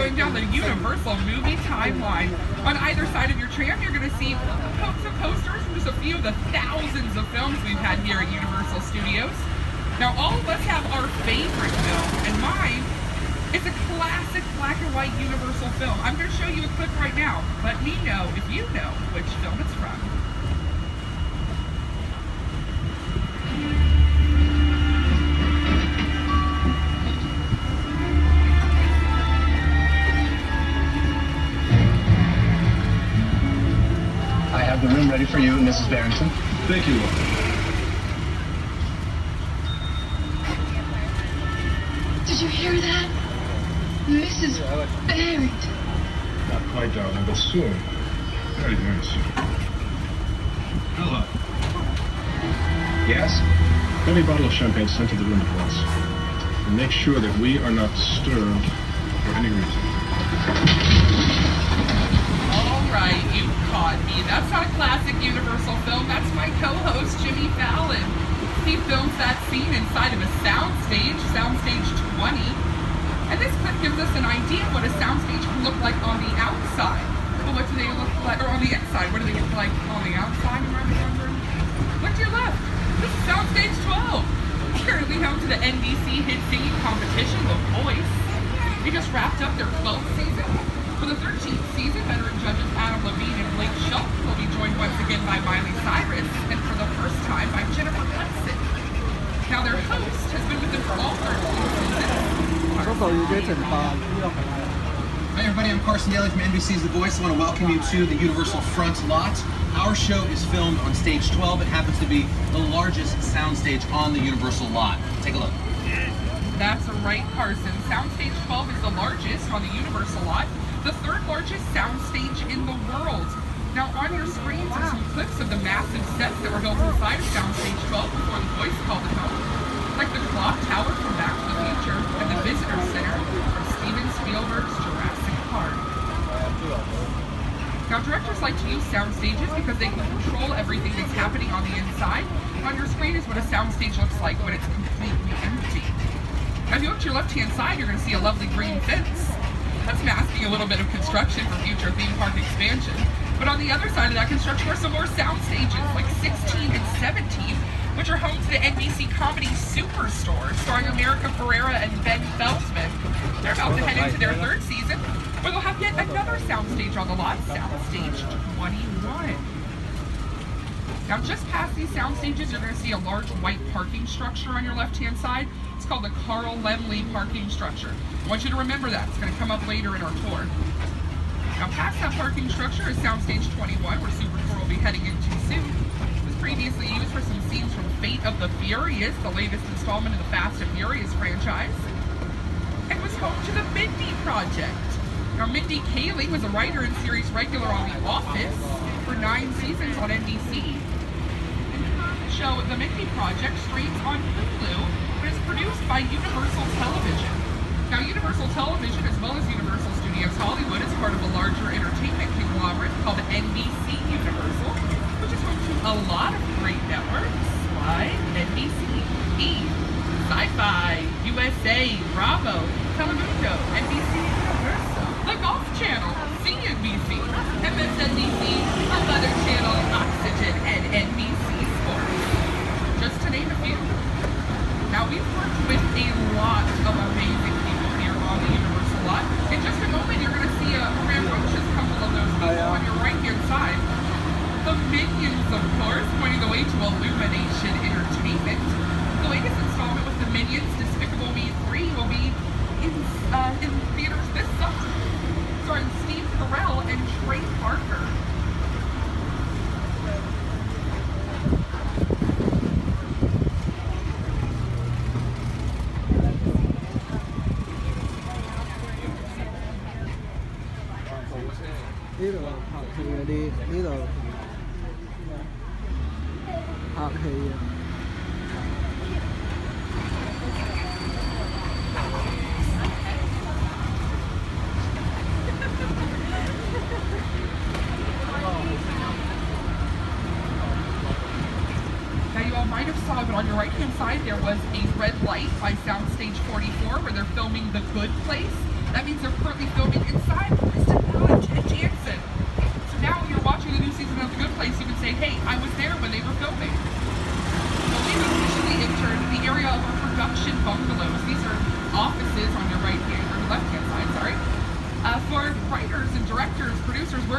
going down the Universal movie timeline. On either side of your tram, you're going to see posters from just a few of the thousands of films we've had here at Universal Studios. Now, all of us have our favorite film, and mine is a classic black and white Universal film. I'm going to show you a clip right now. Let me know if you know which film it's from. I have the room ready for you, Mrs. Barrington. Thank you. Did you hear that? Mrs. Barrington. Not quite, darling, but soon. Very, very soon. Hello. Yes? Every bottle of champagne sent to the room at once. And make sure that we are not disturbed for any reason. All right, you caught me. That's not a classic Universal film. That's my co-host, Jimmy Fallon. He films that scene inside of a soundstage, Soundstage 20. And this clip gives us an idea of what a soundstage can look like on the outside. But what do they look like, or on the inside, what do they look like on the outside, you might be wondering? Look to your left. This is Soundstage 12. Currently home to the NBC hit singing competition, The Voice. They just wrapped up their 12th season. For the 13th season, veteran judges Adam Levine and Blake Shelton will be joined once again by Miley Cyrus, and for the first time by Jennifer Hudson. Now their host has been with them for all 13 seasons. Hi everybody, I'm Carson Daly from NBC's The Voice. I want to welcome you to the Universal Front Lot. Our show is filmed on stage 12. It happens to be the largest soundstage on the Universal lot. Take a look. That's right, Carson. Soundstage 12 is the largest on the Universal lot, the third largest soundstage in the world. Now on your screens are some clips of the massive sets that were built inside of Soundstage 12 before The Voice called it home, like the Clock Tower from Back to the Future and the Visitor Center from Steven Spielberg's Jurassic Park. Now directors like to use sound stages because they can control everything that's happening on the inside. On your screen is what a soundstage looks like when it's completely empty. Now if you look to your left-hand side, you're going to see a lovely green fence. That's masking a little bit of construction for future theme park expansion. But on the other side of that construction are some more sound stages, like 16 and 17, which are home to the NBC Comedy Superstore, starring America Ferrera and Ben Feldman. They're about to head into their third season, where they'll have yet another soundstage on the lot, Soundstage 21. Now, just past these sound stages, you're going to see a large white parking structure on your left-hand side. It's called the Carl Laemmle parking structure. I want you to remember that. It's going to come up later in our tour. Now, past that parking structure is Soundstage 21, where Superstore will be heading into soon. It was previously used for some scenes from Fate of the Furious, the latest installment of the Fast and Furious franchise. It was home to the Mindy Project. Now, Mindy Kaling was a writer and series regular on The Office for 9 seasons on NBC. The show The Mindy Project streams on Hulu, but it's produced by Universal Television. Now, Universal Television, as well as Universal Studios Hollywood, is part of a larger entertainment conglomerate called NBC Universal, which is home to a lot of great networks like NBC, E, Sci-Fi, USA, Bravo, Telemundo, NBC Universal, The Golf Channel, CNBC, MSNBC, a Weather Channel, Oxygen, and NBC Sports, just to name a few. Now, we've worked with a lot of amazing people here on the Universal lot. In just a moment, you're going to see a rambunctious couple of those people on your right-hand side. The Minions, of course, pointing the way to Illumination Entertainment. The latest installment with the Minions, Despicable Me 3, will be in theaters this summer, starring Steve Carell and Trey Parker. Might have saw, but on your right-hand side there was a red light by Soundstage 44 where they're filming The Good Place. That means they're currently filming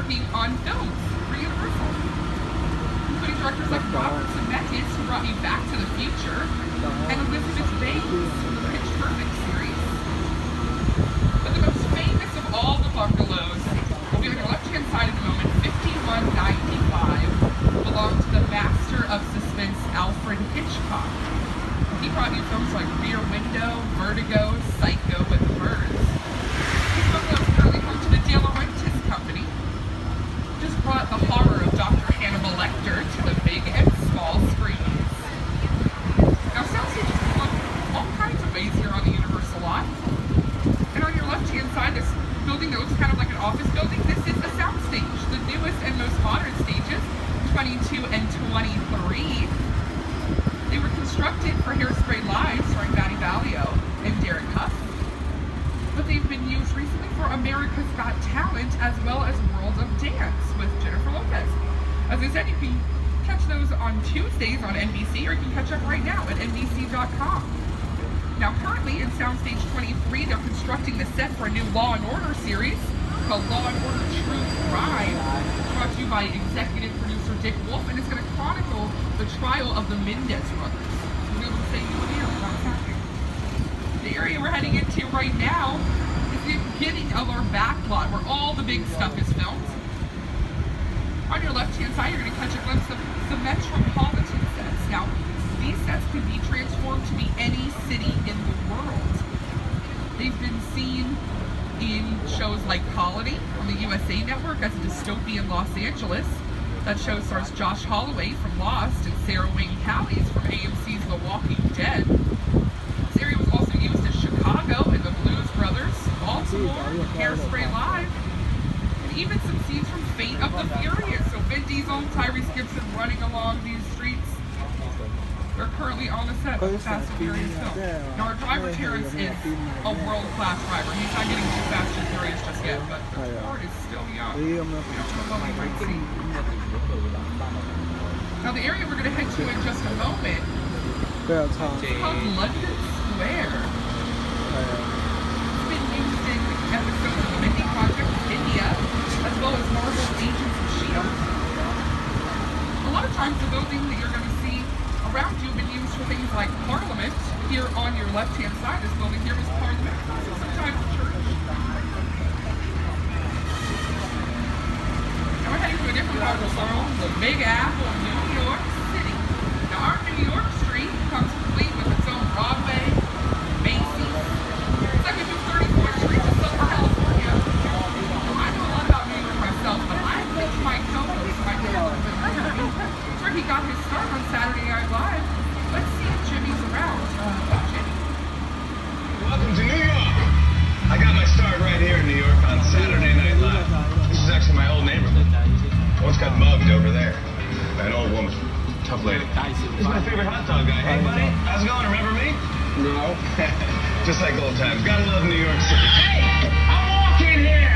working on films for Universal, including directors like Robert Zemeckis, who brought you Back to the Future, and Elizabeth Banks from the Pitch Perfect series. But the most famous of all the bungalows will be on your left-hand side at the moment. 5195 belonged to the master of suspense, Alfred Hitchcock. He brought you films like Rear Window, Vertigo, Psycho, and The Birds. This bungalow is currently home to the De Laurentiis Company. Just brought the horror of Dr. Hannibal Lecter to the big and small screens. Now, soundstages can look all kinds of ways here on the Universal lot. And on your left-hand side, this building that looks kind of like an office building, this is a soundstage. The newest and most modern stages, 22 and 23. They were constructed for Hairspray Live, starring Matty Ballio and Derek Huff. But they've been used recently for America's Got Talent, as well as World of Dance with Jennifer Lopez. As I said, you can catch those on Tuesdays on NBC, or you can catch up right now at NBC.com. Now, currently in Soundstage 23, they're constructing the set for a new Law & Order series called Law & Order True Crime, brought to you by executive producer Dick Wolf, and it's going to chronicle the trial of the Mendez brothers. We'll be able to say you and hear what's happening. The area we're heading into right now is the beginning of our back lot, where all the big stuff is filmed. On your left-hand side, you're going to catch a glimpse of the Metropolitan sets. Now, these sets can be transformed to be any city in the world. They've been seen in shows like Colony on the USA Network as a dystopian Los Angeles. That show stars Josh Holloway from Lost and Sarah Wayne Callies from AMC's The Walking Dead. This area was also used as Chicago in The Blues Brothers, Baltimore, Hairspray Live, and even some scenes from Fate of the Furious. So Vin Diesel and Tyrese Gibson running along these streets. They're currently on the set of the Fast and Furious film. Now, our driver, Terrence, is a world-class driver. He's not getting too fast and furious just yet, but the car is still young. We don't know what we see. Now, the area we're going to head to in just a moment is called London Square. It's been used in episodes of the Mindy Project India, as well as Marvel's Agents of S.H.I.E.L.D. A lot of times, the building that you're going to see around you have been used for things like Parliament. Here on your left-hand side, this building here was Parliament, so sometimes a church. Now we're heading to a different part of the world, the Big Apple, New York City. Now our New York Street comes complete with its own Broadway, Macy's. It's like we do 34th Street in Southern California. Now, I know a lot about New York myself, but I think my co-host might be a little bit more. That's where he got his start on Saturday Night Live. Let's see if Jimmy's around. Jimmy. Welcome to New York. I got my start right here in New York on Saturday Night Live. This is actually my old neighborhood. I once got mugged over there by an old woman. Tough lady. This is my favorite hot dog guy. Hey, buddy. How's it going? Remember me? No. Just like old times. Gotta love New York City. Hey! I'm walking here!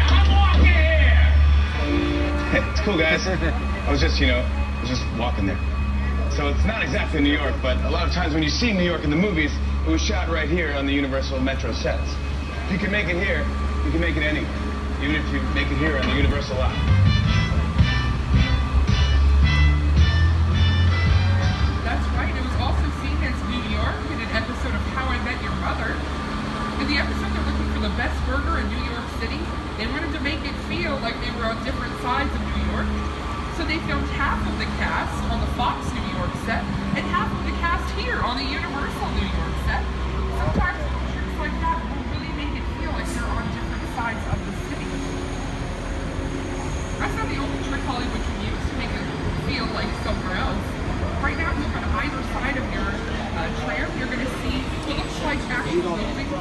Hey, it's cool, guys. I was just walking there. So it's not exactly New York, but a lot of times when you see New York in the movies, it was shot right here on the Universal Metro sets. If you can make it here, you can make it anywhere, even if you make it here on the Universal lot. That's right. It was also seen as New York in an episode of How I Met Your Mother. In the episode, they're looking for the best burger in New York City. They wanted to make it feel like they were on different sides of New York. So they filmed half of the cast on the Fox New York set and half of the cast here on the Universal New York set. Sometimes tricks like that will really make it feel like you're on different sides of the city. That's not the only trick Hollywood can use to make it feel like somewhere else. Right now, if you look on either side of your tram, you're going to see what looks like actual buildings.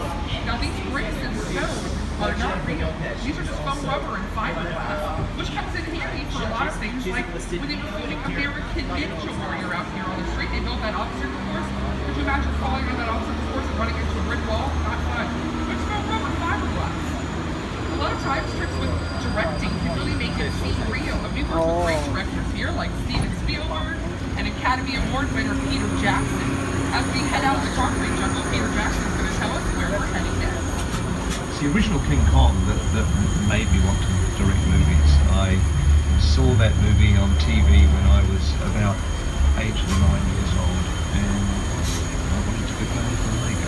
Now, these bricks and stone are not real. These are just foam rubber and fiberglass, which comes in handy for a lot of things, like when they were filming American Ninja Warrior out here on the street. They built that obstacle course. Could you imagine falling on that obstacle course and running into a brick wall? Not fun. But it's foam rubber fiberglass. A lot of times, tricks with directing can really make it seem real. And we've worked with great directors here, like Steven Spielberg and Academy Award winner Peter Jackson. As we head out the concrete jungle, Peter Jackson is going to tell us where we're heading next. The original King Kong that made me want to direct movies. I saw that movie on TV when I was about 8 or 9 years old, and I wanted to become a filmmaker.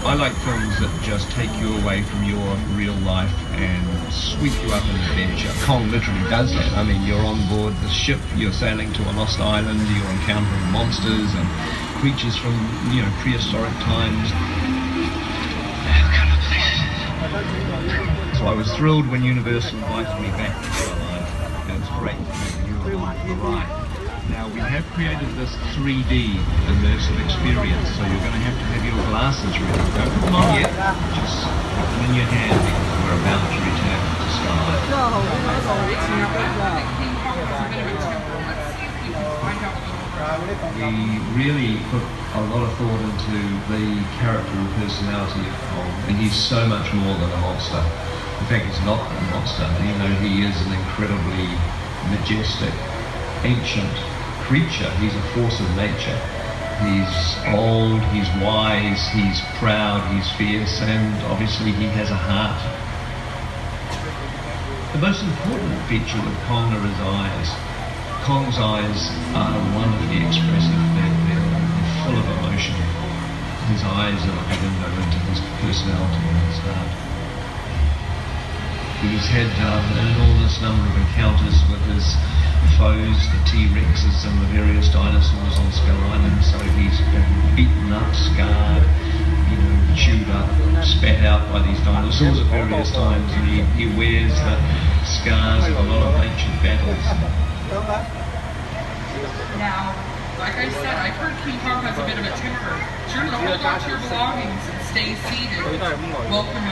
I like films that just take you away from your real life and sweep you up an adventure. Kong literally does that. I mean, you're on board the ship, you're sailing to a lost island, you're encountering monsters and creatures from, prehistoric times. So I was thrilled when Universal invited me back to their line. It was great to have you along for the ride. Now, we have created this 3D immersive experience, so you're going to have your glasses ready. Don't put them on yet, just put them in your hand because we're about to return to Sky. We really put a lot of thought into the character and personality of Kong, and he's so much more than a monster. In fact, he's not a monster. He is an incredibly majestic, ancient creature. He's a force of nature. He's old, he's wise, he's proud, he's fierce, and obviously he has a heart. The most important feature with Kong are his eyes. Kong's eyes are wonderfully expressive. They're full of emotion. His eyes are like a window into his personality and his heart. He's had an enormous number of encounters with his foes, the T-Rexes and the various dinosaurs on Skull Island, so he's been beaten up, scarred, chewed up, spat out by these dinosaurs at various times, and he wears the scars of a lot of ancient battles. Now, like I said, I've heard King Kong has a bit of a temper. Sure to hold on to your belongings and stay seated. Welcome